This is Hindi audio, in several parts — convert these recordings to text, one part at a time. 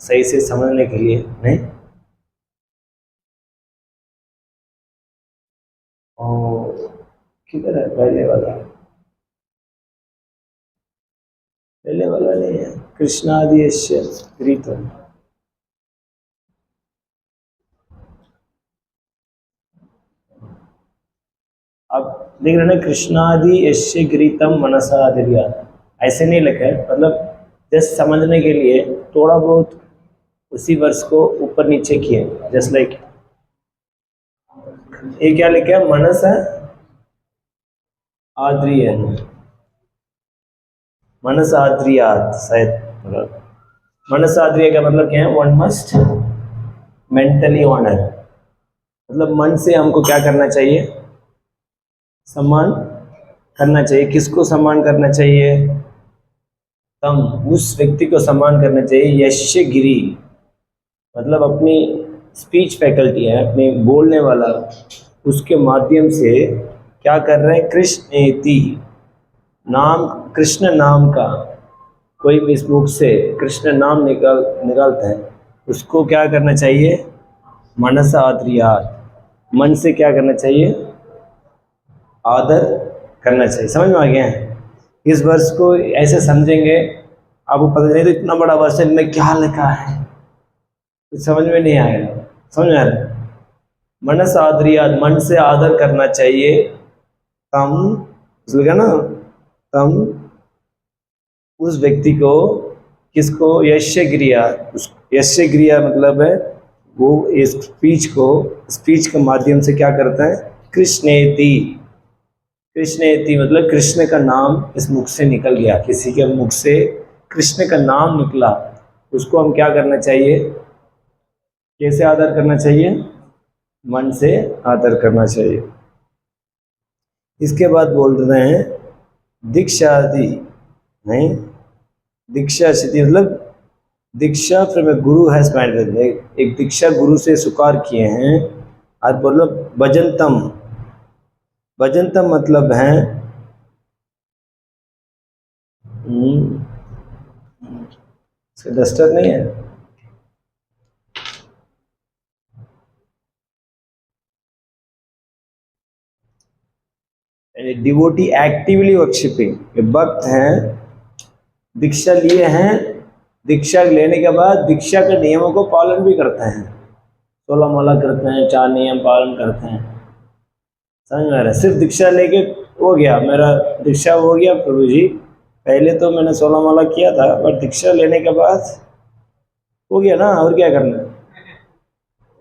सही से समझने के लिए, नहीं? और किधर है पहले वाला? पहले वाला नहीं है, कृष्णादियस्य रीतम। अब देख रहे ना, कृष्णादि यस्य गृहीतम मनसा आदर्या, ऐसे नहीं लिखा है, मतलब जस्ट समझने के लिए थोड़ा बहुत उसी वर्ष को ऊपर नीचे किए, जस्ट लाइक ये क्या लिखा है, मनस है आद्रिय, मनस आद्रियात शायद, मतलब मनस आद्रिय का मतलब क्या है, वन मस्ट मेंटली ऑनर, मतलब मन से हमको क्या करना चाहिए, सम्मान करना चाहिए। किसको सम्मान करना चाहिए? तम, उस व्यक्ति को सम्मान करना चाहिए, यश गिरी, मतलब अपनी स्पीच फैकल्टी है, अपने बोलने वाला, उसके माध्यम से क्या कर रहे हैं, कृष्णेति, नाम, कृष्ण नाम का, कोई भी इस मुख से कृष्ण नाम निकालता है, उसको क्या करना चाहिए, मनसा आद्रियात, मन से क्या करना चाहिए, आदर करना चाहिए। समझ में आ गया है? इस वर्ष को ऐसे समझेंगे, आपको पता नहीं तो इतना बड़ा वर्ष है, इनमें क्या लिखा है कुछ समझ में नहीं आएगा। समझ में आ रहा है? मनस आदरियात, मन से आदर करना चाहिए, तम, लिखा ना, तम, उस व्यक्ति को, किसको, यश्य क्रिया, उस यश्य क्रिया मतलब है वो इस स्पीच को, स्पीच के माध्यम से क्या करता है, कृष्णेति, कृष्णेति मतलब कृष्ण का नाम इस मुख से निकल गया, किसी के मुख से कृष्ण का नाम निकला, उसको हम क्या करना चाहिए, कैसे आदर करना चाहिए, मन से आदर करना चाहिए। इसके बाद बोल रहे हैं दीक्षादि, नहीं, दीक्षा सिद्धि मतलब दीक्षा फ्रॉम ए गुरु हैज मैंडेड, एक दीक्षा गुरु से स्वीकार किए हैं। और बोलो भजनतम, भजनतम मतलब है डस्टर नहीं है, डिवोटी एक्टिवली वर्शिपिंग, भक्त हैं, दीक्षा लिए हैं, दीक्षा लेने के बाद दीक्षा के नियमों को पालन भी करते हैं, 16 माला करते हैं, 4 नियम पालन करते हैं। समझ में आ रहा है? सिर्फ दीक्षा लेके हो गया, मेरा दीक्षा हो गया प्रभु जी, पहले तो मैंने 16 माला किया था, बट दीक्षा लेने के बाद हो गया ना, और क्या करना है?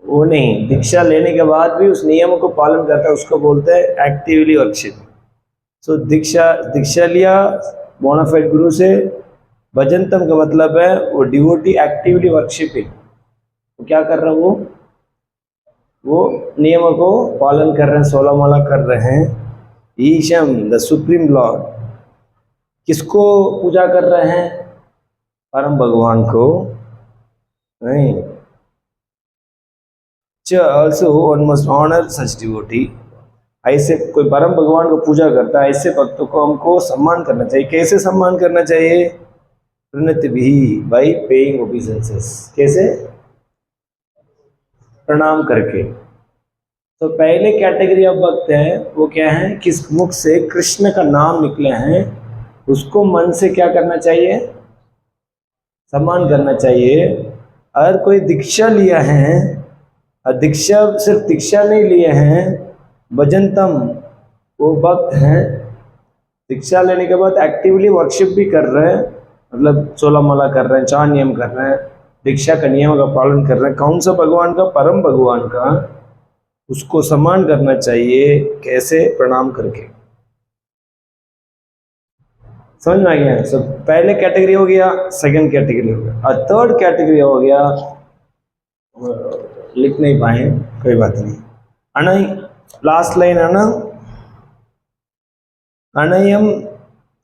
वो नहीं, दीक्षा लेने के बाद भी उस नियम को पालन करता है, उसको बोलते हैं एक्टिवली वर्शिप। सो दीक्षा, दीक्षा लिया बोनाफाइड गुरु से, भजनतम का मतलब है वो डिवोटी एक्टिवली वर्शिपिंग, वो क्या कर रहा है, वो नियमों को पालन कर रहे हैं, 16 माला कर रहे हैं। ईशम द सुप्रीम लॉर्ड, किसको पूजा कर रहे हैं, परम भगवान को, नहीं। ऑल्सो वन मस्ट ऑनर सच डिवोटी, ऐसे कोई परम भगवान को पूजा करता है, ऐसे भक्तों को हमको सम्मान करना चाहिए। कैसे सम्मान करना चाहिए, प्रणत भी, बाई पेइंग ओबीसेंसेस, कैसे, प्रणाम करके। तो पहले कैटेगरी ऑफ भक्त है वो क्या है, किस मुख से कृष्ण का नाम निकले हैं, उसको मन से क्या करना चाहिए, सम्मान करना चाहिए। अगर कोई दीक्षा लिया है, और दीक्षा सिर्फ दीक्षा नहीं लिए हैं, भजनतम, वो भक्त हैं, दीक्षा लेने के बाद एक्टिवली वर्शिप भी कर रहे हैं, मतलब 16 माला कर रहे हैं, 4 नियम कर रहे हैं, दीक्षा का नियम का पालन कर रहे हैं। कौन सा भगवान का, परम भगवान का, उसको सम्मान करना चाहिए, कैसे, प्रणाम करके। समझ में आ गया? सब पहले कैटेगरी हो गया, सेकंड कैटेगरी हो गया, और थर्ड कैटेगरी हो गया, लिख नहीं पाए, कोई बात नहीं। अनय, लास्ट लाइन है ना, अनयम,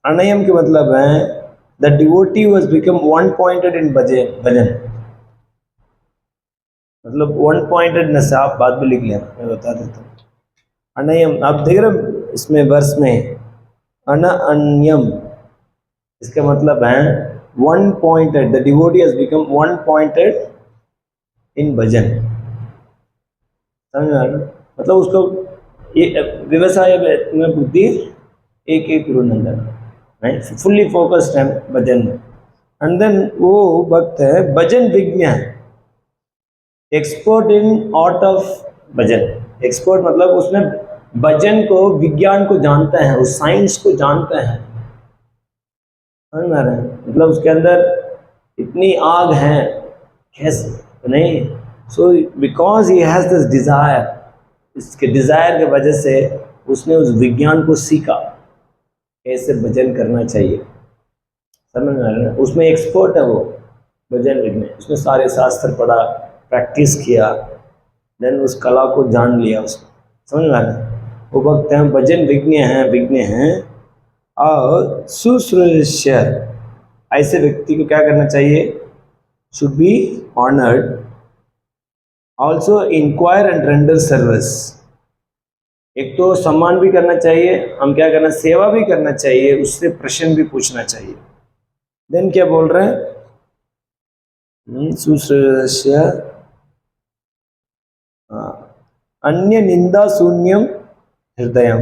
अनयम के मतलब है the devotee was become one pointed in bhajan, भजन मतलब वन पॉइंटेडनेस, आप बाद में लिख लेना, मैं बता देता हूँ। अनयम, आप देख रहे इसमें वर्ष में, अन अन्यम, इसका मतलब है one pointed, the devotee has become one pointed in bhajan. समझ में आ रहा है? मतलब उसको ये व्यवसाय में बुद्धि एक एक गुरुनंदन, राइट, फुल्ली फोकस्ड है भजन में. एंड देन वो भक्त है भजन विज्ञ, expert in art of bhajan. Expert मतलब उसने भजन को, विज्ञान को जानते हैं, उस साइंस को जानते हैं. समझ में आ रहा है? मतलब उसके अंदर इतनी आग है, कैसे नहीं. So because he has this desire, इसके डिजायर के वजह से उसने उस विज्ञान को सीखा कैसे भजन करना चाहिए. समझ में आ रहा है? उसमें एक्सपर्ट है वो भजन विज्ञान. उसने सारे शास्त्र पढ़ा, प्रैक्टिस किया, देन उस कला को जान लिया उसको. समझ में आ रहा है? वो भक्त हैं, भजन विज्ञ हैं. और शुश्रूष्य, ऐसे व्यक्ति को क्या करना चाहिए? Should be honoured, also inquire and render service. एक तो सम्मान भी करना चाहिए, हम क्या करना, सेवा भी करना चाहिए, उससे प्रश्न भी पूछना चाहिए. देन क्या बोल रहे हैं? शुश्रूष्य अन्य निंदा शून्यम हृदयम,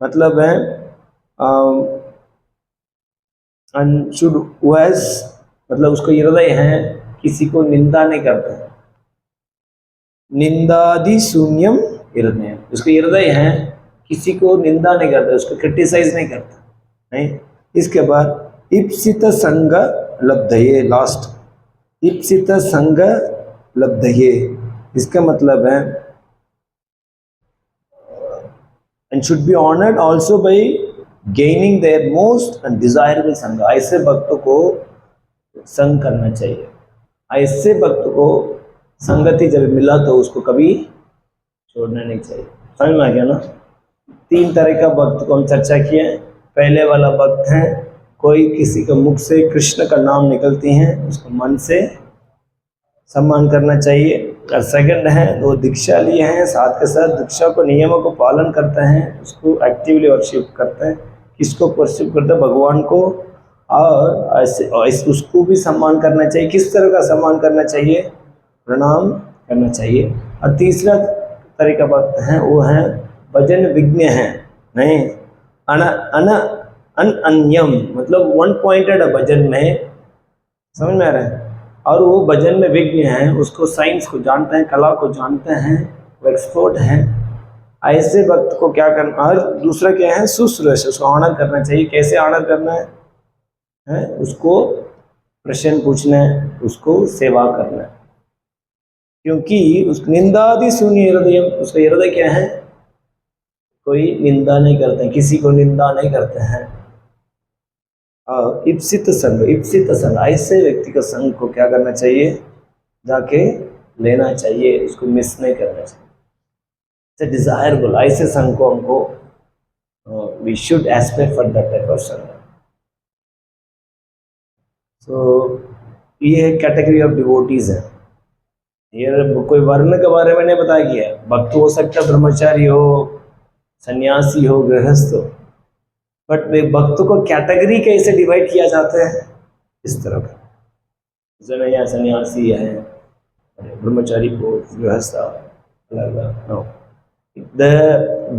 मतलब है शुड वैस, मतलब उसको हृदय है, किसी को निंदा नहीं करता. निंदादि शून्यम हृदय, उसका हृदय है, किसी को निंदा नहीं करता, उसको क्रिटिसाइज नहीं करता. नहीं. इसके बाद इप्सित संग लब्धये, लास्ट इप्सित संग लब्धये, इसका मतलब है and should be honored also by gaining their most undesirable संग. ऐसे भक्तों को संग करना चाहिए. ऐसे भक्त को संगति जब मिला तो उसको कभी छोड़ना नहीं चाहिए. समझ में आ गया ना? 3 तरह का भक्त को हम चर्चा किए. पहले वाला भक्त है, कोई किसी के मुख से कृष्ण का नाम निकलती हैं, उसको मन से सम्मान करना चाहिए. और सेकंड है, वो दीक्षा लिए हैं, साथ के साथ दीक्षा को, नियमों को पालन करते हैं, उसको एक्टिवली वर्शिप करते हैं. किसको वर्शिप करते हैं? भगवान को. और ऐसे उसको भी सम्मान करना चाहिए. किस तरह का सम्मान करना चाहिए? प्रणाम करना चाहिए. और तीसरा तरह का भक्त हैं, वो हैं भजन विज्ञ हैं. नहीं, अन्यम मतलब वन पॉइंटेड भजन में. समझ में आ रहा है? और वो भजन में विज्ञ हैं, उसको साइंस को जानते हैं, कला को जानते हैं, वो एक्सपर्ट हैं. ऐसे भक्त को क्या करना. और दूसरा क्या है? शुश्रूषा, उसको ऑनर करना चाहिए. कैसे ऑनर करना है? उसको प्रश्न पूछना है, उसको सेवा करना है. क्योंकि उस निंदादि शून्य हृदय, उसका हृदय क्या है? कोई निंदा नहीं करते, किसी को निंदा नहीं करते हैं. इप्सित संग, ऐसे व्यक्ति का संग को क्या करना चाहिए? जाके लेना चाहिए, उसको मिस नहीं करना चाहिए. डिजायरेबल, ऐसे संग को हमको we should aspect for that type of संग. सो ये कैटेगरी ऑफ डिवोटीज है. ये कोई वर्ण के बारे में नहीं बताया गया. भक्त हो सकता है, ब्रह्मचारी हो, सन्यासी हो, गृहस्थ हो, बट वे भक्त को कैटेगरी कैसे डिवाइड किया जाता है इस तरह का. जैसे यहाँ सन्यासी है, ब्रह्मचारी को, गृहस्थ अलग अलग. No, the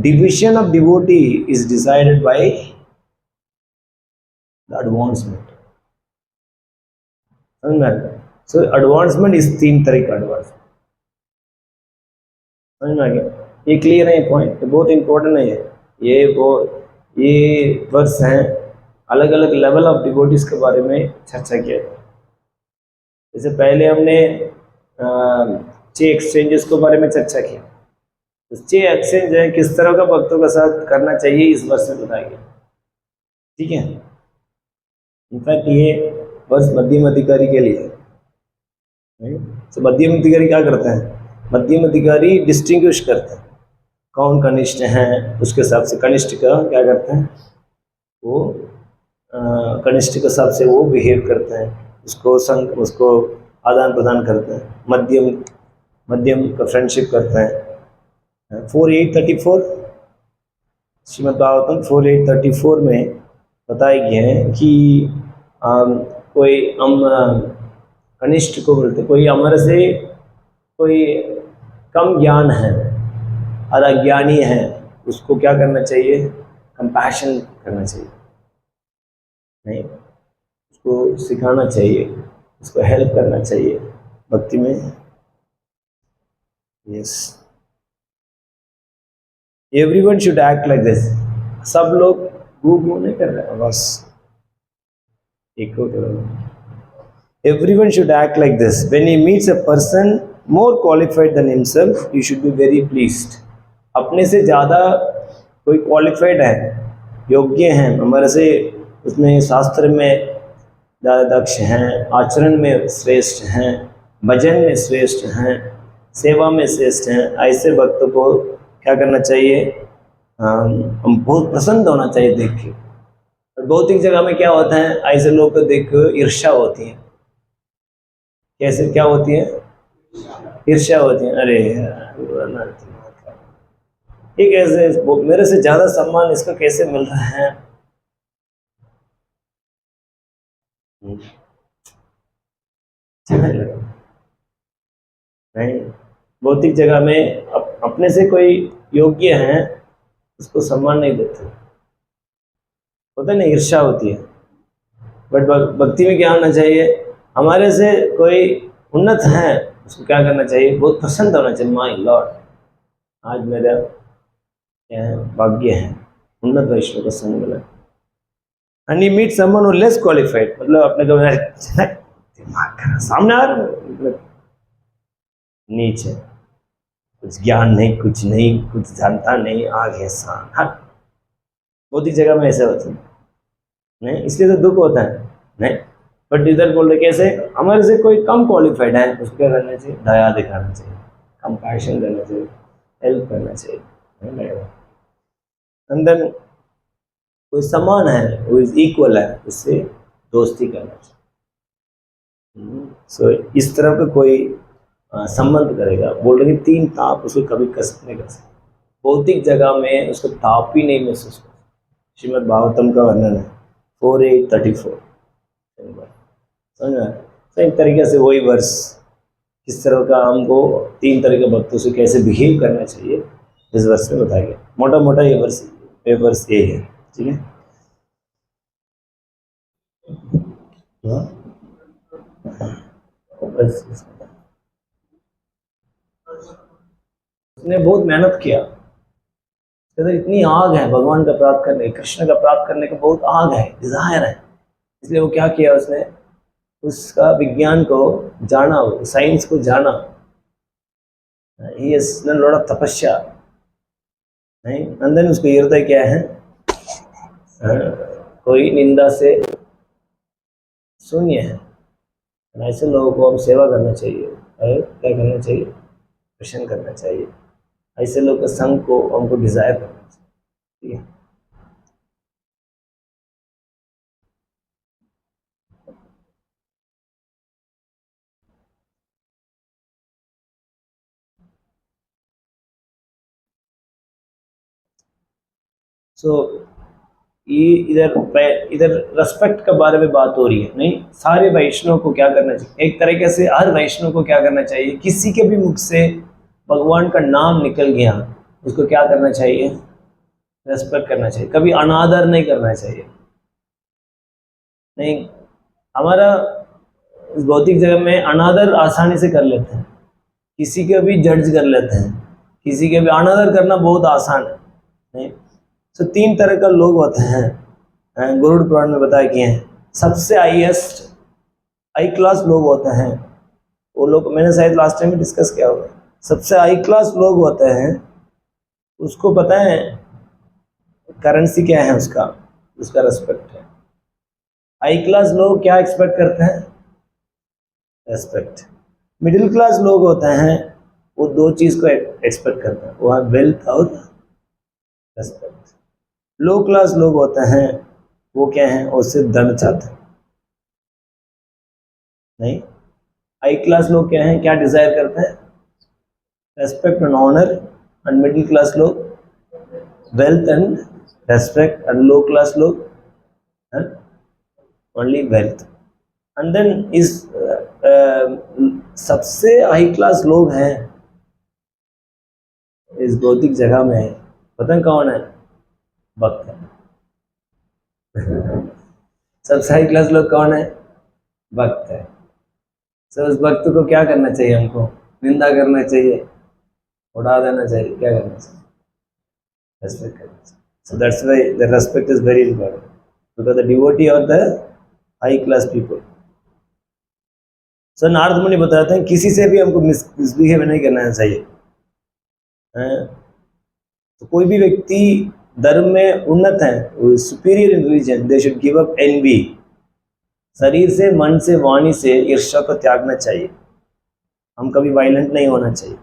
division of devotee is decided by the advancement. समझ में आ गया? सो एडवांसमेंट इस 3 तरह का एडवांसमेंट. समझ में आ गया? ये क्लियर है पॉइंट, बहुत इंपॉर्टेंट है ये वर्स हैं. अलग अलग लेवल ऑफ डिवोटीज के बारे में चर्चा किया. जैसे पहले हमने 6 एक्सचेंजेस के बारे में चर्चा किया. तो 6 एक्सचेंज है, किस तरह का भक्तों के साथ करना चाहिए, इस वर्ष में बताया गया. ठीक है? इनफैक्ट ये वर्ष मध्यम अधिकारी के लिए. तो मध्यम अधिकारी क्या करते हैं? मध्यम अधिकारी डिस्टिंग्विश करते हैं कौन कनिष्ठ हैं, उसके हिसाब से कनिष्ठ का क्या करते हैं, वो कनिष्ठ के हिसाब से वो बिहेव करते हैं, उसको आदान प्रदान करते हैं, मध्यम का फ्रेंडशिप करते हैं. 4834 श्रीमद् भागवतम 4834 में बताया गया है कि कोई हम कनिष्ठ को बोलते, कोई हमारे से कोई कम ज्ञान है और अज्ञानी है, उसको क्या करना चाहिए? कंपैशन करना चाहिए, नहीं, उसको सिखाना चाहिए, उसको हेल्प करना चाहिए भक्ति में। Yes, everyone should act like this. सब लोग गू गू नहीं कर रहे हैं, बस एक को करो। Everyone should act like this. When he meets a person more qualified than himself, he should be very pleased. अपने से ज़्यादा कोई क्वालिफाइड है, योग्य हैं, हमारे से उसमें शास्त्र में ज़्यादा दक्ष हैं, आचरण में श्रेष्ठ हैं, भजन में श्रेष्ठ हैं, सेवा में श्रेष्ठ हैं, ऐसे भक्तों को क्या करना चाहिए? हम बहुत प्रसन्न होना चाहिए देख के। और भौतिक जगह में क्या होता है? ऐसे लोग को देख के ईर्ष्या होती है। कैसे क्या होती है? ईर्ष्या होती है। अरे यार, ये कैसे, मेरे से ज्यादा सम्मान इसको कैसे मिल रहा है? नहीं, भौतिक जगह में अपने से कोई योग्य है उसको सम्मान नहीं देते, होता है ना, ईर्ष्या होती है। बट भक्ति में क्या होना चाहिए? हमारे से कोई उन्नत है उसको क्या करना चाहिए? बहुत प्रसन्न होना चाहिए। माय लॉर्ड, आज मेरा क्या है? भाग्य है, उन्नत वैष्णव का संग मिला। And he meet someone who less qualified, मतलब अपने को दिमाग खराब, सामने आ रहा, मतलब नीच है, कुछ ज्ञान नहीं, कुछ नहीं, कुछ जानता नहीं, आग है सान। हाँ, भौतिक जगह में ऐसे होता है नहीं, इसलिए तो दुख होता है नहीं। बट इधर बोल रहे कैसे? हमारे से कोई कम क्वालिफाइड है उसको क्या करना चाहिए? दया दिखाना चाहिए, कंपैशन करना चाहिए, हेल्प करना चाहिए। एंड देन कोई समान है, वो इज इक्वल है, उससे दोस्ती करना चाहिए। सो इस तरह का कोई संबंध करेगा। बोल रहे कि 3 ताप उसको कभी कसम नहीं कर सकते, भौतिक जगह में उसको ताप ही नहीं महसूस कर। श्रीमद् भागवतम का वर्णन है 4:8-34, समझ में? तो एक तरीके से वही वर्ष, किस तरह का हमको 3 तरह के भक्तों से कैसे बिहेव करना चाहिए इस वर्ष में बताया गया। मोटा मोटा ये वर्ष ये है, ठीक है। उसने बहुत मेहनत किया, इतनी आग है भगवान का प्राप्त करने, कृष्ण का प्राप्त करने का बहुत आग है, डिजायर है। इसलिए वो क्या किया? उसने उसका विज्ञान को जाना, साइंस को जाना। He has done lot of तपस्या, नहीं, अंदर उसको हृदय क्या है? कोई निंदा से शून्य है। ऐसे लोगों को हम सेवा करना चाहिए और क्या करना चाहिए? प्रसन्न करना चाहिए। ऐसे लोग के संग को हमको डिजायर करना चाहिए, ठीक है। सो ये इधर रेस्पेक्ट के बारे में बात हो रही है, नहीं, सारे वैष्णव को क्या करना चाहिए? एक तरीके से हर वैष्णव को क्या करना चाहिए? किसी के भी मुख से भगवान का नाम निकल गया, उसको क्या करना चाहिए? रेस्पेक्ट करना चाहिए, कभी अनादर नहीं करना चाहिए। नहीं, हमारा इस भौतिक जगत में अनादर आसानी से कर लेते हैं, किसी के भी जड्ज कर लेते हैं, किसी के भी अनादर करना बहुत आसान है, नहीं। तो 3 तरह का लोग होते हैं, गरुड़ पुराण में बताया गया है। सबसे हाईएस्ट हाई क्लास लोग होते हैं वो लोग, मैंने शायद लास्ट टाइम में डिस्कस किया होगा। सबसे हाई क्लास लोग होते हैं, उसको पता है करेंसी क्या है उसका रेस्पेक्ट है। हाई क्लास लोग क्या एक्सपेक्ट करते हैं? रेस्पेक्ट। मिडिल क्लास लोग होते हैं वो 2 चीज को एक्सपेक्ट करते हैं, वो है वेल्थ और रेस्पेक्ट। लो क्लास लोग होते हैं वो क्या है? वो सिर्फ धन चाहते हैं, नहीं। हाई क्लास लोग क्या हैं? क्या डिजायर करते हैं? Respect and honour. And middle class लोग wealth and respect. And low class लोग ओनली वेल्थ। एंड देन इस सबसे हाई क्लास लोग हैं इस भौतिक जगह में, पता कौन है? भक्त है। सबसे हाई क्लास लोग कौन है? भक्त है। सो उस भक्त को क्या करना चाहिए? हमको निंदा करना चाहिए, उड़ा देना चाहिए, क्या करना चाहिए? रेस्पेक्ट करना चाहिए। So that's why the respect is very important, because the devotee are the high class people. सो नारद मुनि बताते हैं किसी से भी हमको मिसबिहेव नहीं करना चाहिए। तो कोई भी व्यक्ति धर्म में उन्नत है, superior in religion, they should give up envy. शरीर से, मन से, वाणी से ईर्ष्या को त्यागना चाहिए। हम कभी वायलेंट नहीं होना चाहिए।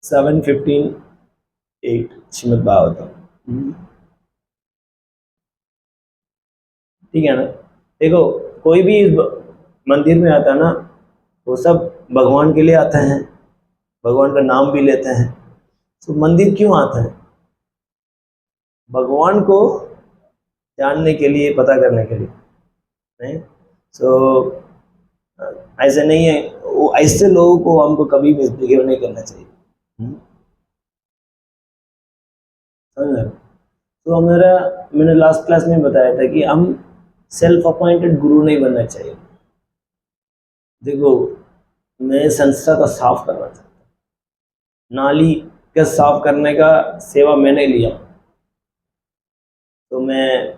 7:15:8 श्रीमद् भागवतम। ठीक है ना? देखो, कोई भी मंदिर में आता है ना, वो सब भगवान के लिए आते हैं, भगवान का नाम भी लेते हैं। तो मंदिर क्यों आता है? भगवान को जानने के लिए, पता करने के लिए, नहीं? सो ऐसे नहीं है, वो ऐसे लोगों को हमको कभी मिसबिहेव नहीं करना चाहिए। समझ रहे हो? तो हमारा, मैंने लास्ट क्लास में बताया था कि हम सेल्फ अपॉइंटेड गुरु नहीं बनना चाहिए। देखो, मैं संस्था को साफ करना चाहता हूँ, नाली के साफ करने का सेवा मैंने लिया, तो मैं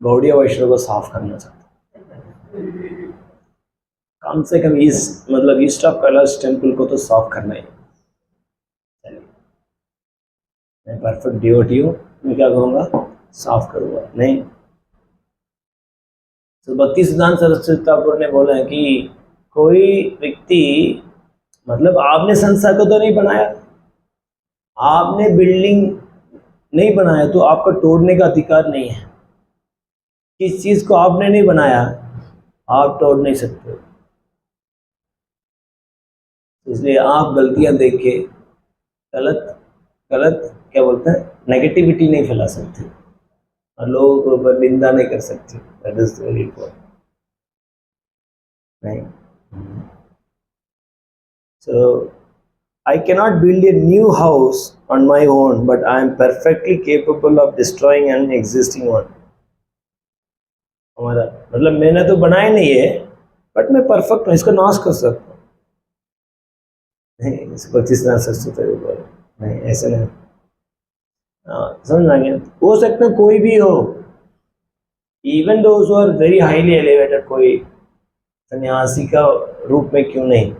गौड़िया वैष्णव को साफ करना चाहता हूँ। कम से कम इस मतलब ईस्ट ऑफ कैलाश टेम्पल को तो साफ करना ही। चलिए, मैं परफेक्ट डिवोटी हूँ, मैं क्या करूँगा? साफ करूँगा, नहीं? तो भक्ति सिद्धांत सरस्वती ठाकुर ने बोला है कि कोई व्यक्ति, मतलब आपने संस्था को तो नहीं बनाया, आपने बिल्डिंग नहीं बनाया, तो आपका तोड़ने का अधिकार नहीं है। किस चीज को आपने नहीं बनाया, आप तोड़ नहीं सकते। इसलिए आप गलतियां देख के गलत गलत क्या बोलते हैं, नेगेटिविटी नहीं फैला सकते और लोगों के ऊपर निंदा नहीं कर सकते। दैट इज वेरी इंपॉर्टेंट, नहीं? सो I cannot build a new house on my own, but I am perfectly capable of destroying an existing one. हमारा मतलब मैंने तो बनाया नहीं है, बट मैं परफेक्ट हूँ, इसको नाश कर सकता हूँ। नहीं, इसको नहीं, ऐसे नहीं। समझ आ गया? हो सकता है कोई भी हो, even those who are very highly elevated, कोई सन्यासी का रूप में क्यों नहीं,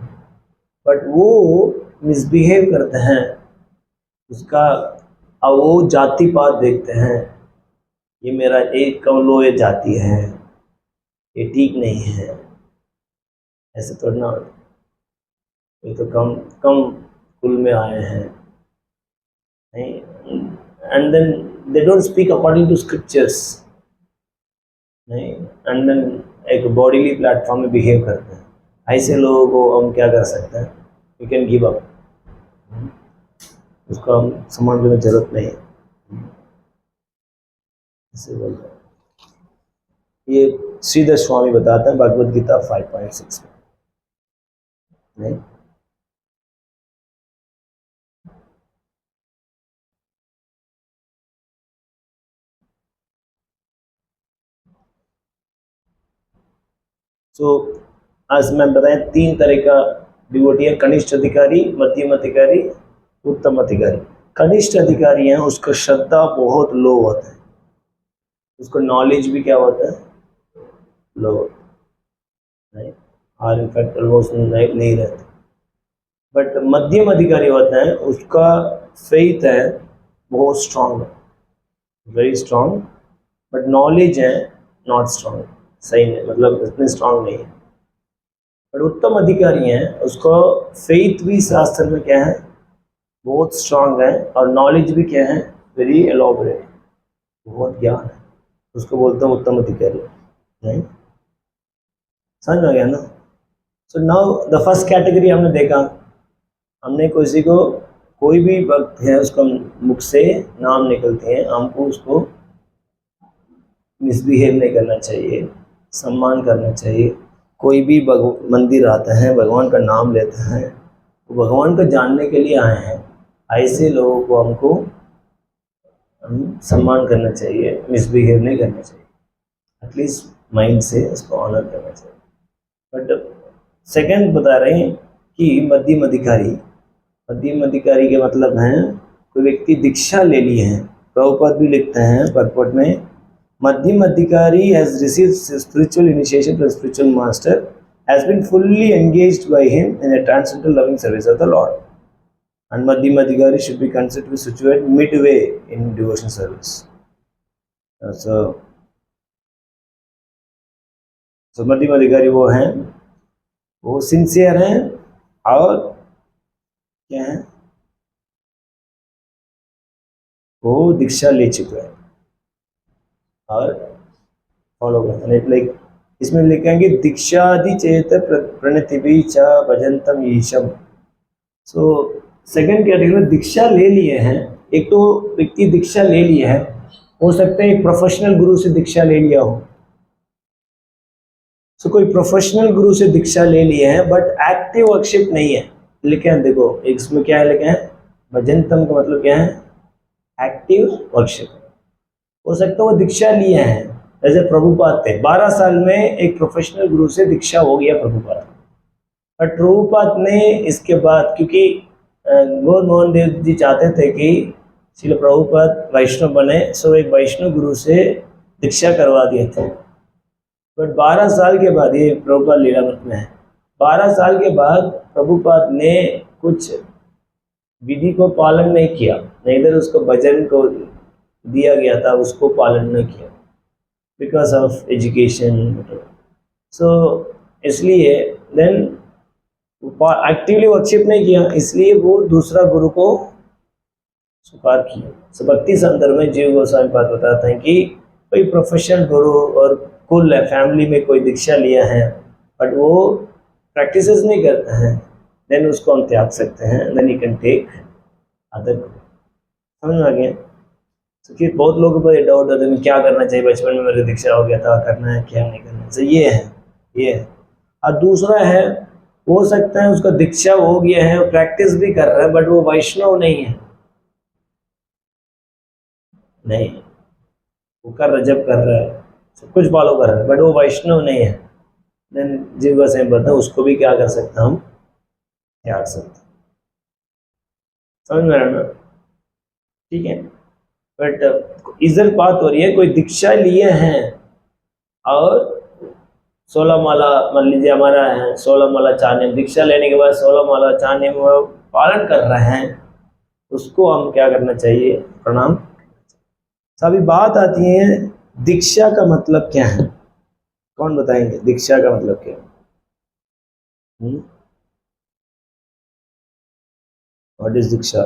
बट वो मिसबिहेव करते हैं, उसका अब वो जाति पात देखते हैं, ये मेरा एक कमलो ये जाति है, ये ठीक नहीं है, ऐसे थोड़ा ना, ये तो कम कम कुल में आए हैं, नहीं? And then they don't speak according to scriptures, नहीं? एंड देन एक बॉडीली प्लेटफॉर्म में बिहेव करते हैं। ऐसे लोगों को हम क्या कर सकते हैं? वी कैन गिव अप, उसको हम समझने में जरूरत नहीं है, ऐसे बोल रहे हैं। ये श्रीधर स्वामी बताते हैं भगवद गीता 5.6 में, नहीं? सो आज मैं बताया 3 तरह का डिवोटी है, कनिष्ठ अधिकारी, मध्यम अधिकारी, उत्तम अधिकारी। कनिष्ठ अधिकारी हैं, उसका श्रद्धा बहुत लो होता है, उसको नॉलेज भी क्या होता है? लो, नहीं? और इनफैक्ट ऑलमोस्ट नहीं रहते। बट मध्यम अधिकारी होता है, उसका फेथ है बहुत strong, very strong, but knowledge है नॉट स्ट्रांग, सही नहीं, मतलब इतने स्ट्रांग नहीं है। बट उत्तम अधिकारी हैं, उसको फेथ भी शास्त्र में क्या है? बहुत स्ट्रांग है, और नॉलेज भी क्या है? वेरी एलॉबरेट, बहुत ज्ञान है, उसको बोलते हैं उत्तम अधिकारी, नहीं? समझ में गया ना? So now the first category हमने देखा, हमने किसी को, कोई भी भक्त है, उसका मुख से नाम निकलते हैं, हमको उसको मिसबिहेव नहीं करना चाहिए, सम्मान करना चाहिए। कोई भी मंदिर आता है, भगवान का नाम लेता है, वो भगवान को जानने के लिए आए हैं, ऐसे लोगों को हमको सम्मान करना चाहिए, मिसबिहेव नहीं करना चाहिए, एटलीस्ट माइंड से उसको ऑनर करना चाहिए। बट सेकंड बता रहे हैं कि मध्यम अधिकारी, मध्यम अधिकारी के मतलब हैं कोई व्यक्ति दीक्षा ले लिए हैं। प्रभुपाद भी लिखते हैं परपट में, मध्यम अधिकारी has received spiritual initiation from spiritual master, has been fully engaged by him in a transcendental loving service of the lord, and Madhyam Adhikari should be considered to be situated midway in devotion service. So Madhyam Adhikari वो हैं, वो सिंसियर हैं और क्या हैं, वो दीक्षा ले चुके हैं और फॉलो करते हैं। लाइक इसमें लिखेंगे दीक्षादि चेत प्रणतिभि च भजंतम ईशम। सो सेकंड कैटेगरी में दीक्षा ले लिए हैं। एक तो व्यक्ति दीक्षा ले लिया है, हो सकता है एक प्रोफेशनल गुरु से दीक्षा ले लिया हो। सो कोई प्रोफेशनल गुरु से दीक्षा ले लिए हैं बट एक्टिव वर्कशिप नहीं है। लिखे हैं देखो, इसमें क्या है, लिखे हैं भजंतम का मतलब क्या है, एक्टिव वर्कशिप। हो सकता है वो दीक्षा लिए हैं, जैसे प्रभुपाद थे, 12 साल में एक प्रोफेशनल गुरु से दीक्षा हो गया प्रभुपाद। बट प्रभुपाद ने इसके बाद, क्योंकि गौर मोहन देव जी चाहते थे कि श्रील प्रभुपाद वैष्णव बने, सो एक वैष्णव गुरु से दीक्षा करवा दिए थे। बट 12 साल के बाद, ये प्रभुपाद लीलामृत में है, 12 साल के बाद प्रभुपाद ने कुछ विधि को पालन नहीं किया, नहीं इधर उसको भजन को दिया गया था उसको पालन नहीं किया बिकॉज ऑफ एजुकेशन। सो इसलिए देन एक्टिवली वर्कशिप नहीं किया, इसलिए वो दूसरा गुरु को स्वीकार किया। सो भक्ति संदर्भ में जीव गोस्वामी पाद बताते हैं कि कोई प्रोफेशनल गुरु और कुल है, फैमिली में कोई दीक्षा लिया है बट वो प्रैक्टिसेस नहीं करता है, देन उसको हम त्याग सकते हैं, then you can take other guru. समझ में आ गया? क्योंकि बहुत लोगों को डाउट होता है क्या करना चाहिए, बचपन में मेरी दीक्षा हो गया था, करना है क्या नहीं करना। सो ये है। और दूसरा है, हो सकता है उसका दीक्षा हो गया है और प्रैक्टिस भी कर रहा है बट वो वैष्णव नहीं है, नहीं वो कर रहा, जब कर रहा है सब कुछ फॉलो कर रहा है बट वो वैष्णव नहीं है, देन जीव गोस्वामी बताओ उसको भी क्या कर सकते हम, त्याग सकते। समझ में आ रहा ना? ठीक है। बट इधर बात हो रही है कोई दीक्षा लिए हैं और 16 माला मान लीजिए हमारा है, 16 माला चाहने, दीक्षा लेने के बाद 16 माला चाहने में पालन कर रहे हैं, उसको हम क्या करना चाहिए, प्रणाम। अभी बात आती है दीक्षा का मतलब क्या है, कौन बताएंगे दीक्षा का मतलब क्या है? व्हाट इज दीक्षा?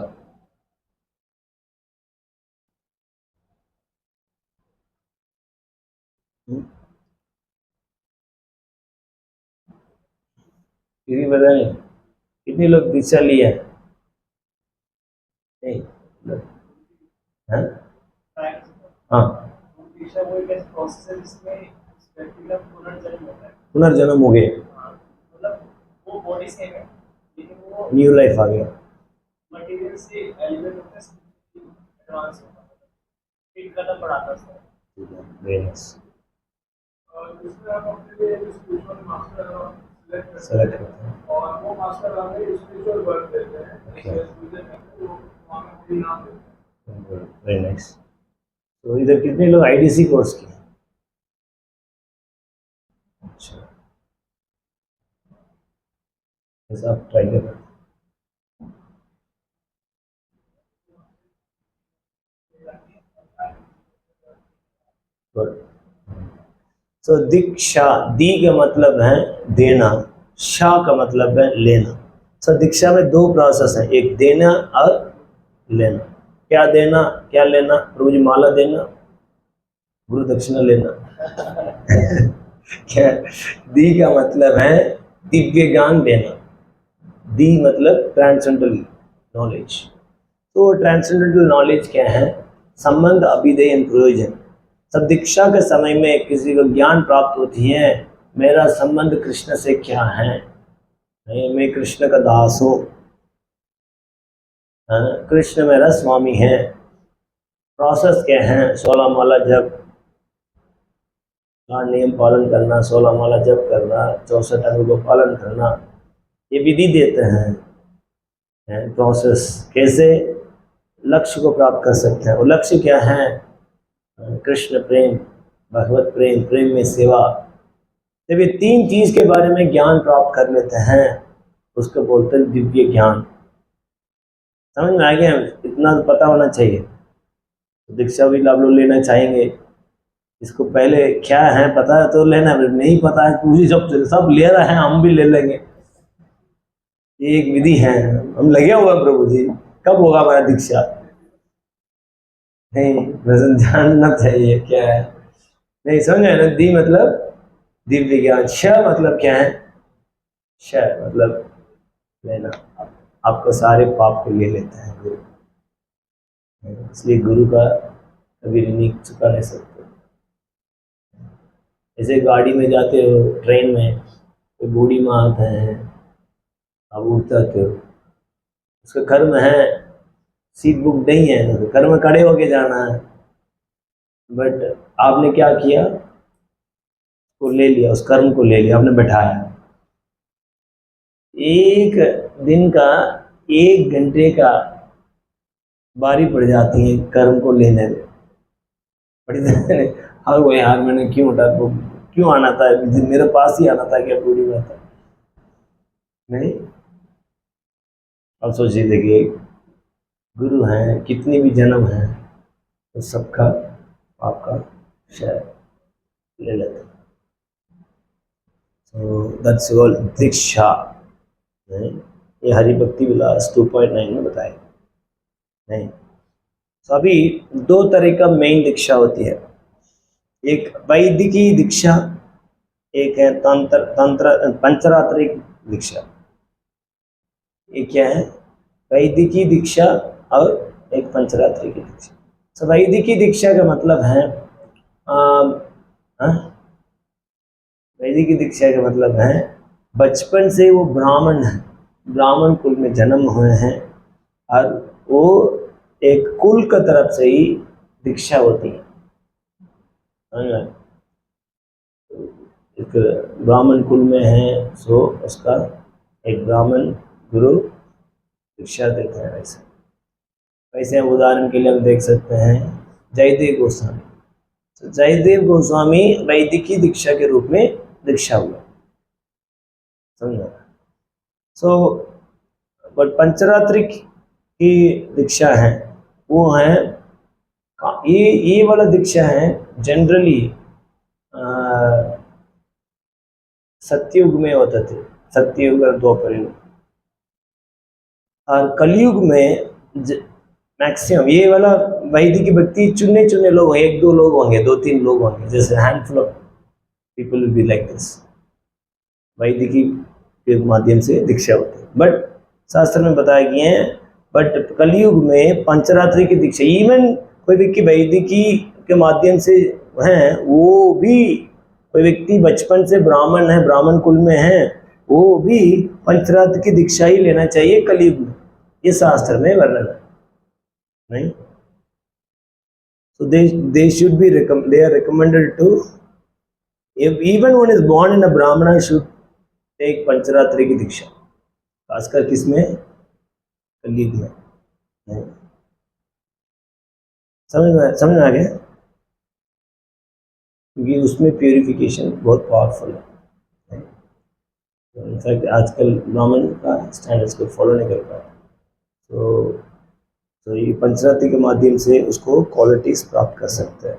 किसी बताएंगे कितने लोग दीक्षा लिया है? नहीं, हाँ हाँ, पुनर्जन्म हो गए, न्यू लाइफ आ गया। सेलेक्ट करते हैं और वो मास्टर हमें स्पिरिचुअल वर्क देते हैं। Very nice. तो इधर कितने लोग आईडीसी कोर्स किए? अच्छा, ऐसा आप ट्राई करें। तो दीक्षा, दी का मतलब है देना, शा का मतलब है लेना। सो दीक्षा में 2 प्रोसेस है, एक देना और लेना। क्या देना क्या लेना? प्रभु जी माला देना, गुरु दक्षिणा लेना। क्या? दी का मतलब है दिव्य ज्ञान देना। दी मतलब ट्रांसेंडेंटल नॉलेज। तो ट्रांसेंडेंटल नॉलेज क्या है? संबंध, अभिधेय एंड प्रयोजन। सब दीक्षा के समय में किसी को ज्ञान प्राप्त होती है, मेरा संबंध कृष्ण से क्या है, मैं कृष्ण का दास हूँ, कृष्ण मेरा स्वामी है। प्रोसेस क्या है? 16 माला जप का नियम पालन करना, 16 माला जप करना, 64 अंग को पालन करना, ये विधि देते हैं प्रोसेस। कैसे लक्ष्य को प्राप्त कर सकते हैं? वो लक्ष्य क्या है? कृष्ण प्रेम, भगवत प्रेम, प्रेम में सेवा। जब ये 3 चीज के बारे में ज्ञान प्राप्त कर लेते हैं, उसको बोलते हैं दिव्य ज्ञान। समझ में आ गया? इतना तो पता होना चाहिए। दीक्षा भी आप लोग लेना चाहेंगे, इसको पहले क्या है पता है तो लेना, नहीं पता है पूरी सब ले रहे हैं, हम भी ले लेंगे। ये एक विधि है, हम लगे हुआ प्रभु जी, कब होगा हमारा दीक्षा? नहीं, वजन जानना चाहिए क्या है। नहीं समझ ना? दी मतलब दिव्य ज्ञान, श मतलब क्या है? श मतलब लेना। आपको सारे पाप को ले लेता है गुरु, इसलिए गुरु का कभी ऋणी चुका नहीं सकते। जैसे गाड़ी में जाते हो, ट्रेन में, कोई बूढ़ी माँ आते हैं, आप उठते हो, उसका कर्म है, सीट बुक नहीं है तो कर्म खड़े होके जाना है, बट आपने क्या किया? को ले लिया, उस कर्म को ले लिया, आपने बैठाया। एक दिन का 1 घंटे का बारी पड़ जाती है कर्म को लेने में, पड़ी हर वो यार मैंने क्यों उठा, तो क्यों आना था, मेरे पास ही आना था क्या बूढ़ी माता? नहीं, अब सोचिए, देखिए गुरु हैं, कितनी भी जन्म है तो सबका आपका शायद ले लेते हैं। So that's all दीक्षा। ये हरि भक्ति विलास 2.9 में बताया। नहीं, तो अभी 2 तरह का मेन दीक्षा होती है, एक वैदिकी दीक्षा, एक है तंत्र पंचरात्रिक दीक्षा। ये क्या है? वैदिकी दीक्षा और एक पंचरात्रिक दीक्षा। तो वैदिकी दीक्षा का मतलब है वैदिकी दीक्षा का मतलब है बचपन से वो ब्राह्मण है, ब्राह्मण कुल में जन्म हुए हैं, और वो एक कुल का तरफ से ही दीक्षा होती है। एक ब्राह्मण कुल में है, सो उसका एक ब्राह्मण गुरु दीक्षा देते हैं। वैसे उदाहरण के लिए हम देख सकते हैं जयदेव गोस्वामी। तो जयदेव गोस्वामी वैदिकी दीक्षा के रूप में दीक्षा हुआ, समझा? सो बट पंचरात्रिक की दीक्षा है, वो है ये वाला दीक्षा है जनरली सत्ययुग में होते थे, सत्ययुग और द्वापर युग, और कलयुग में मैक्सिमम ये वाला वैदिक भक्ति चुने चुने लोग, 1-2 लोग होंगे, 2-3 लोग होंगे, जैसे handful of people will be like this, वैदिकी के माध्यम से दीक्षा होती है। बट शास्त्र में बताया गया है, बट कलयुग में पंचरात्रि की दीक्षा, इवन कोई व्यक्ति वैदिकी के माध्यम से हैं, वो भी कोई व्यक्ति बचपन से ब्राह्मण है, ब्राह्मण कुल में है, वो भी पंचरात्र की दीक्षा ही लेना चाहिए कलयुग में, ये शास्त्र में वर्णन है। नहीं, so they should be they are recommended to, if even one is born in a brahmana should take पंचरात्रि की दीक्षा, खासकर किसमें? कलयुग में। समझ में आ गया? क्योंकि उसमें प्यूरिफिकेशन बहुत पावरफुल है। इनफैक्ट आजकल ब्राह्मण का स्टैंडर्ड्स को फॉलो नहीं कर पा रहा, तो ये पंचरात्रि के माध्यम से उसको क्वालिटीज प्राप्त कर सकते हैं।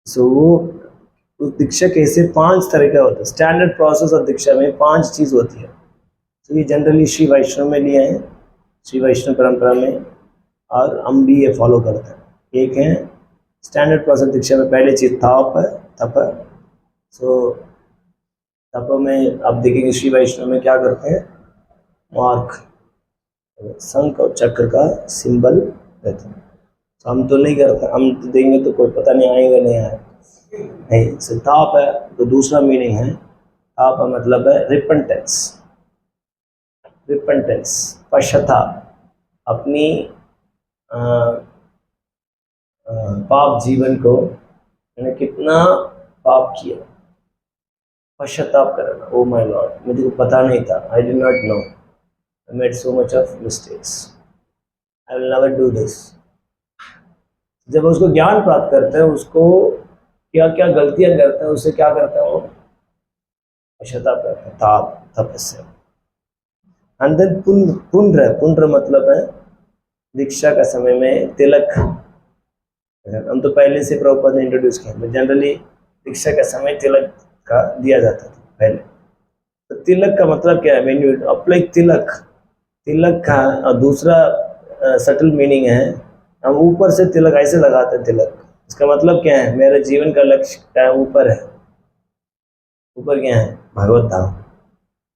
सो वो दीक्षा कैसे 5 तरह का होता है। स्टैंडर्ड प्रोसेस ऑफ दीक्षा में 5 चीज़ होती है। तो ये जनरली श्री वैष्णव में लिए हैं, श्री वैष्णव परंपरा में, और हम भी ये फॉलो करते हैं। एक है स्टैंडर्ड प्रोसेस दीक्षा में, पहले चीज तप। सो तप में आप देखेंगे श्री वैष्णव में क्या करते हैं, मार्क, शंख और चक्र का सिंबल देते हैं। हम तो नहीं करते, हम तो देंगे तो कोई पता नहीं आएगा नहीं आएगा नहीं। सो ताप है तो दूसरा मीनिंग है, ताप का मतलब है रिपेंटेंस, रिपेंटेंस पश्चाताप, अपनी अ, पाप जीवन को, मैंने कितना पाप किया, पश्चाताप करना। ओ माय लॉर्ड, मुझे को पता नहीं था, I did not know, I made so much of mistakes, I will never do this. जब उसको ज्ञान प्राप्त करते हैं, उसको क्या क्या गलतियां करते हैं, उससे क्या करते हैं वो पश्चाताप करते हैं, ताप, तपस्या। एंड देन पुनः, पुनः मतलब है दीक्षा का समय में तिलक। हम तो पहले से प्रभुपाद ने इंट्रोड्यूस किया, जनरली दीक्षा का समय तिलक का दिया जाता था पहले। तो तिलक का मतलब क्या है? व्हेन यू अप्लाई तिलक, तिलक का और दूसरा सटल मीनिंग है, हम ऊपर से तिलक ऐसे लगाते हैं तिलक, इसका मतलब क्या है? मेरे जीवन का लक्ष्य क्या है? ऊपर है। ऊपर क्या है? भगवत धाम,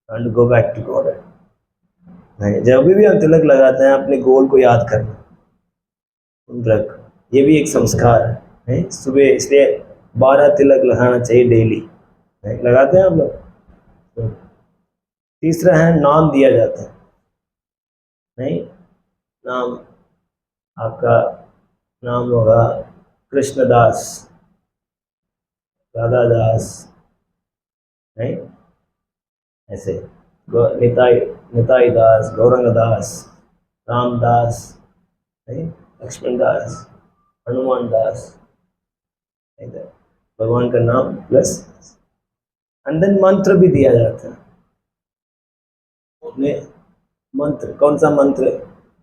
and go back to God. नहीं, जब भी हम तिलक लगाते हैं अपने गोल को याद करना, रख, ये भी एक संस्कार है, नहीं? सुबह इसलिए 12 तिलक लगाना चाहिए डेली, लगाते हैं आप लोग? तो तीसरा है नाम दिया जाता है, नहीं? नाम, आपका नाम होगा कृष्णदास, राधादास, नहीं? ऐसे निताई, निताई दास, गौरंग दास, रामदास, नहीं? लक्ष्मण दास, हनुमान दास, भगवान का नाम प्लस। एंड देन मंत्र भी दिया जाता है, मंत्र, कौन सा मंत्र?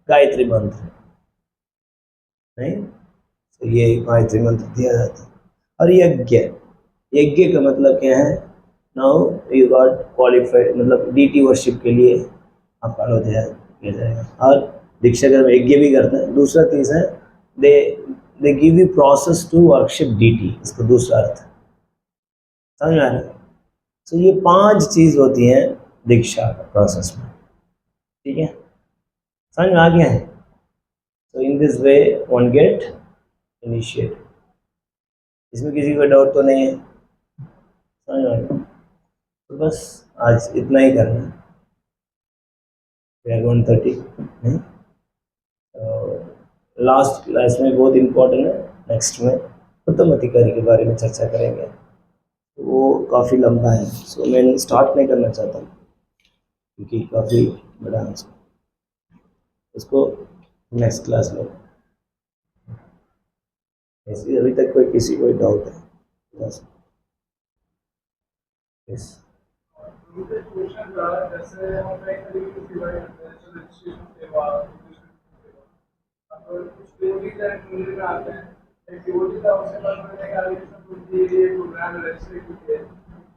गायत्री मंत्र, नहीं? तो ये गायत्री मंत्र दिया जाता है। और यज्ञ, यज्ञ का मतलब क्या है? नाउ यू गॉट क्वालिफाइड, मतलब डीटी वर्शिप के लिए आपका लो किया जाएगा। और दीक्षा में यज्ञ भी करते हैं। दूसरा चीज है they give you process to worship deity, इसका दूसरा अर्थ समझ में आ रहा है? तो ये 5 चीज होती हैं दीक्षा का प्रोसेस में, ठीक है? समझ में आ गया है? तो in this way one get initiate. इसमें किसी को डाउट तो नहीं है? समझ में आ गया? तो बस आज इतना ही करना है। 130 नहीं, लास्ट क्लास में बहुत इम्पोर्टेंट है, नेक्स्ट में उत्तम अधिकारी के बारे में चर्चा करेंगे, वो काफ़ी लंबा है, सो मैं स्टार्ट नहीं करना चाहता क्योंकि काफ़ी बड़ा है, उसको नेक्स्ट क्लास में। ऐसे अभी तक कोई किसी को डाउट है? बस यस। वो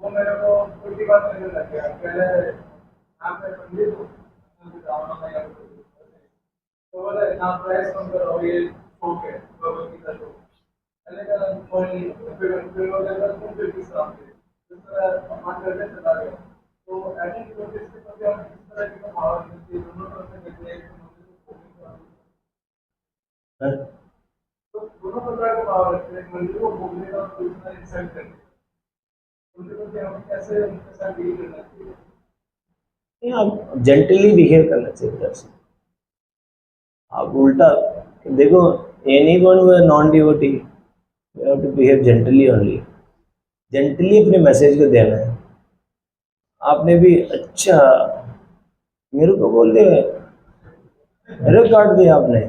मेरे को उल्टी बात करने लग गया। पहले आप मैं पंडित हूँ, तो बोले ना प्राइस कम करो, ये शौक है भगवत गीता शौक। मैंने कहा कोई नहीं, फिर वो कहता तुम फिर किस काम के, इस तरह मान करके चला गया। तो एटीट्यूड के प्रति हम किस तरह की भाव रखते हैं, दोनों तरफ से कहते हैं तो दोनों प्रकार के भाव रखते हैं, मंदिर को भोगने का दूसरा इंसल्ट करते हैं, उनके प्रति हमें कैसे उनके साथ डील करना चाहिए? आप जेंटली बिहेव करना चाहिए दर्शन। आप उल्टा देखो, anyone who is non devotee, you have to behave gently only, gently अपने मैसेज को देना है। आपने भी अच्छा मेरे को बोल दिया, मेरे को काट दिया आपने।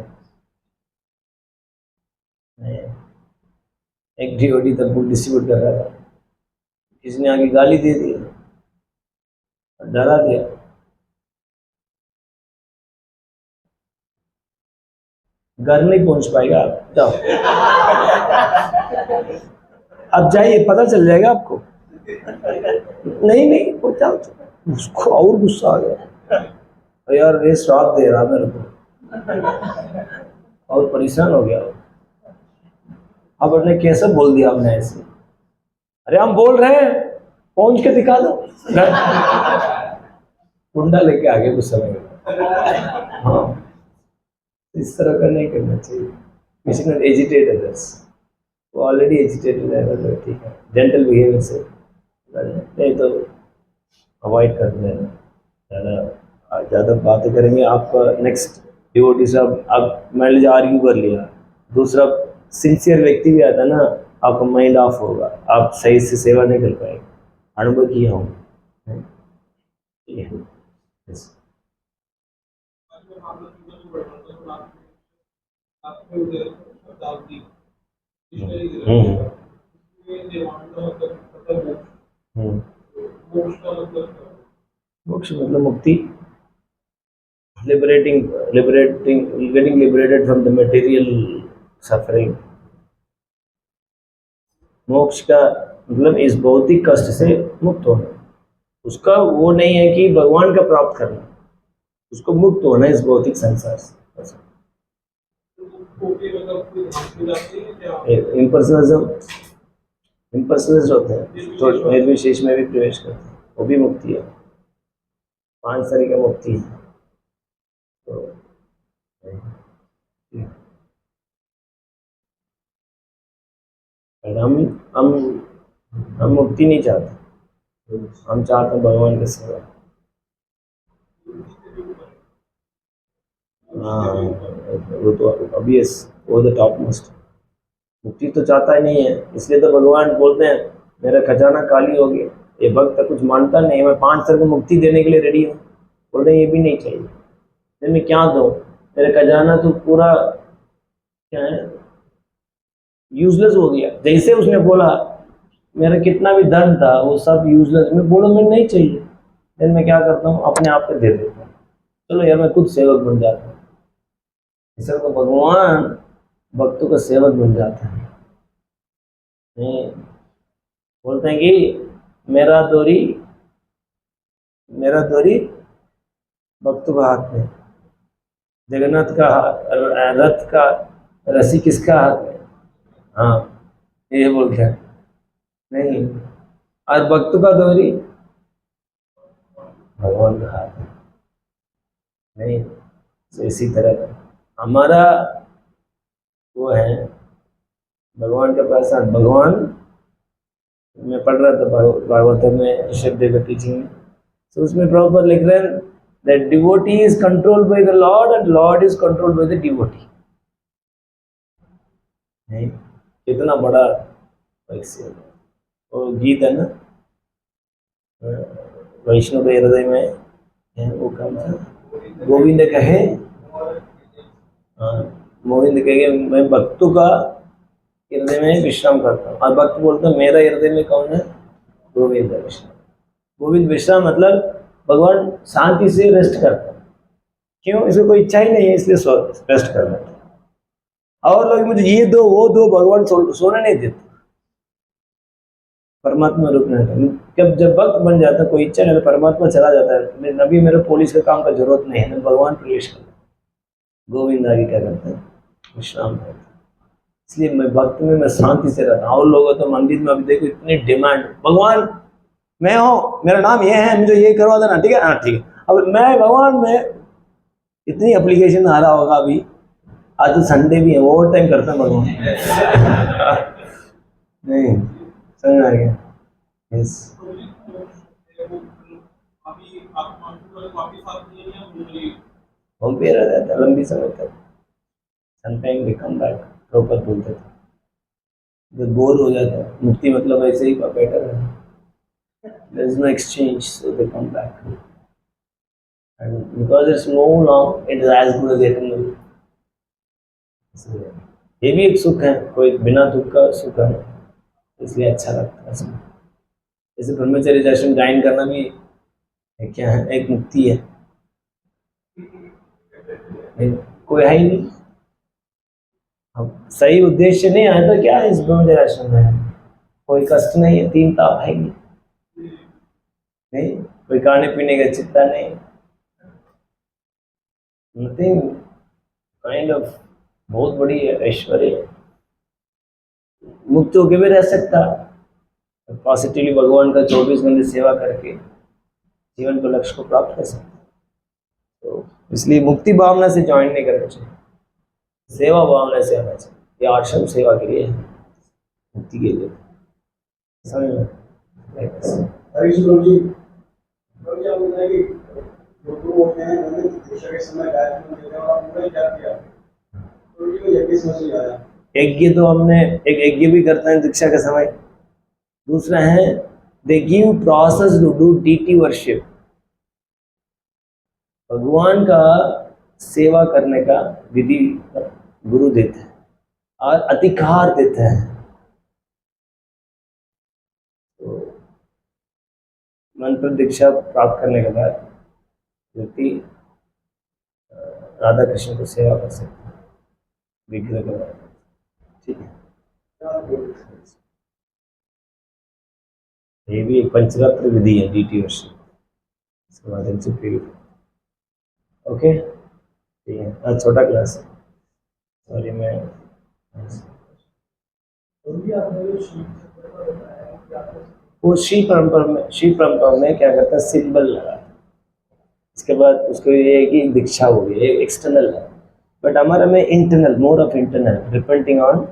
एक डिवोटी तब बुक डिस्ट्रीब्यूट कर रहा था, किसी ने आगे गाली दे दी, डरा दिया, घर नहीं पहुंच पाएगा आप, जाओ अब जाइए, पता चल जाएगा आपको। नहीं नहीं पहुंचाओ, उसको और गुस्सा आ गया, और यार ये श्राप दे रहा मेरे को, और परेशान हो गया। अब आपने कैसे बोल दिया आपने ऐसे? अरे हम बोल रहे हैं, पहुंच के दिखा दो। कुंडा लेके आगे गुस्सा में। हाँ, इस तरह का नहीं करना चाहिए। We should not agitate others. वो ऑलरेडी एजिटेटेड है, तो ठीक है, जेंटल बिहेवियर से नहीं तो अवॉइड कर देना। ज़्यादा बातें करेंगे आपका नेक्स्ट डिवोटी से अब मान लीजिए आर्ग्यू कर लिया, दूसरा सिंसियर व्यक्ति भी आता है ना, आपका माइंड ऑफ होगा, आप सही से सेवा नहीं कर पाएंगे। अनुभव किया हूँ। ठीक है। Yes. हम्म हम्म। मोक्ष मतलब मुक्ति, getting liberated from the material suffering। मोक्ष का मतलब इस भौतिक कष्ट से मुक्त होना। उसका वो नहीं है कि भगवान का प्राप्त करना, उसको मुक्त होना इस भौतिक संसार से। इम्पर्सनलिस्ट होते हैं तो निर्विशेष में भी प्रवेश करते हैं, वो भी मुक्ति है। 5 तरह की मुक्ति है। तो हम हम हम मुक्ति नहीं चाहते, हम चाहते हैं भगवान की सेवा। हाँ, वो तो ऑब्वियस, वो द टॉप मोस्ट। मुक्ति तो चाहता ही नहीं है, इसलिए तो भगवान बोलते हैं मेरा खजाना खाली हो गया। ये भक्त कुछ मानता नहीं, मैं 5 तरह की मुक्ति देने के लिए रेडी हूँ, बोल रहे ये भी नहीं चाहिए। फिर मैं क्या दूँ, मेरा खजाना तो पूरा क्या है यूजलेस हो गया। जैसे उसने बोला मेरा कितना भी धन था वो सब यूजलेस, मैं बोला मैं नहीं चाहिए। फिर मैं क्या करता हूँ, अपने आप पे दे देता हूँ, चलो यार मैं खुद सेवक बन जाता हूँ। इसलिए तो भगवान भक्तों का सेवक बन जाता है। नहीं बोलते हैं कि मेरा डोरी भक्तों का हाथ में, जगन्नाथ का रथ का रस्सी किसका हाथ में? हाँ, ये बोलते हैं। नहीं, और भक्तों का डोरी भगवान का हाथ में। नहीं, तो इसी तरह हमारा वो है भगवान के पास। भगवान मैं पढ़ रहा था भागवतम में ऋषभदेव की टीचिंग में, तो उसमें प्रॉपर लिख रहे हैं that devotee is controlled by the Lord and Lord is controlled by the devotee। नहीं, कितना बड़ा वो गीत है ना, वैष्णव के हृदय में है, वो कौन था? गोविंद कहे, हाँ, गोविंद कहे मैं भक्तों का हृदय में विश्राम करता हूँ, और भक्त बोलता है मेरा हृदय में कौन है? गोविंद विश्राम। गोविंद विश्राम मतलब भगवान शांति से रेस्ट करता है। क्यों? इसमें कोई इच्छा ही नहीं है, इसलिए रेस्ट कर लेता है। और लोग मुझे ये दो वो दो, भगवान सोने नहीं देते, परमात्मा रूप में। जब भक्त बन जाता है, कोई इच्छा नहीं, तो परमात्मा चला जाता है। नबी मेरे पुलिस के काम का जरूरत नहीं है, भगवान प्रवेश करता है। गोविंद आगे क्या करते हैं? विश्राम करते हैं। इसलिए मैं भक्त में मैं शांति से रहता हूँ। और लोगों तो मंदिर में अभी देखो इतनी डिमांड, भगवान मैं हूँ, मेरा नाम ये है, मुझे ये करवा देना, ठीक है? हाँ ठीक है। अब मैं भगवान में इतनी एप्लीकेशन आ रहा होगा अभी, आज तो संडे भी है, ओवर टाइम करता है भगवान। नहीं समझ आ गया? यस। होम पे रह जाता है लंबी समय तक, sometime we come back, proper बोलते थे। जब बोर हो जाता है, मुक्ति मतलब ऐसे ही बेटर है, there is no exchange, so they come back, and because it's no long, it is as good as eternal। ये भी एक सुख है, कोई बिना दुख का सुख है, इसलिए अच्छा लगता है इसमें। जैसे ब्रह्मचर्य दर्शन गायन करना भी क्या है, एक मुक्ति है। कोई है ही नहीं, अब सही उद्देश्य नहीं आया तो क्या है इस ब्रह्मचर्य आश्रम में? कोई कष्ट नहीं है, 3 ताप है नहीं, कोई खाने पीने का चिंता नहीं, नथिंग, काइंड ऑफ बहुत बड़ी ऐश्वर्य। मुक्त होके भी रह सकता, पॉजिटिवली भगवान का 24 घंटे सेवा करके जीवन के लक्ष्य को प्राप्त कर सकता। तो इसलिए मुक्ति भावना से ज्वाइन नहीं करना चाहिए, सेवा भावना से आना चाहिए। ये आश्रम सेवा के लिए है, मुक्ति के लिए। समझ में? हरीश गुरु जी आप बताइए कि जो गुरु होते हैं उन्होंने दीक्षा के समय गायत्री मंत्र दिया और उन्होंने क्या किया, तो ये यज्ञ समझ में आया। यज्ञ तो हमने एक यज्ञ भी करते हैं दीक्षा के समय। दूसरा है they give process to do deity worship, भगवान का सेवा करने का विधि गुरु देते हैं और अधिकार देते हैं। तो मंत्र दीक्षा प्राप्त करने के बाद व्यक्ति राधा कृष्ण को सेवा कर सकते हैं विग्रह के बाद। ठीक है, ये भी एक पंचरात्र विधि है डीटी वर्शिप, इसके माध्यम से प्रेरित। ओके, ठीक है। आज छोटा क्लास है, सॉरी मैं वो शिव परंपरा में क्या करता है, सिंबल लगा। इसके बाद उसको ये है कि दीक्षा हो गई, ये एक्सटर्नल है, बट हमारा में internal, more of internal depending on.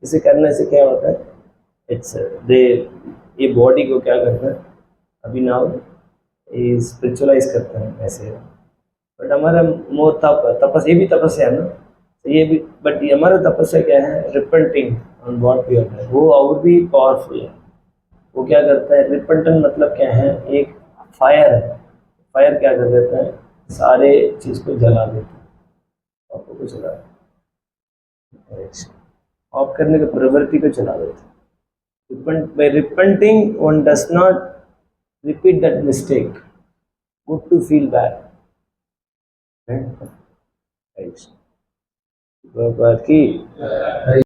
इसे करने से क्या होता है, इट्स दे ये बॉडी को क्या करता है, अभी नाउ ये स्पिरिचुअलाइज करते हैं ऐसे। बट हमारा मोर तपस्या, ये भी तपस्या है ना, तो ये भी, बट ये हमारा तपस्या क्या है, repenting on what we are doing, वो और भी पावरफुल है। वो क्या करता है, रिपेंटेंट मतलब क्या है, एक फायर है, फायर क्या कर देता है, सारे चीज़ को जला देता है, पापों को जला देता है, ऑफ करने की प्रवृत्ति को चला देता है। By repenting one does not repeat that mistake, good to feel bad. बाकी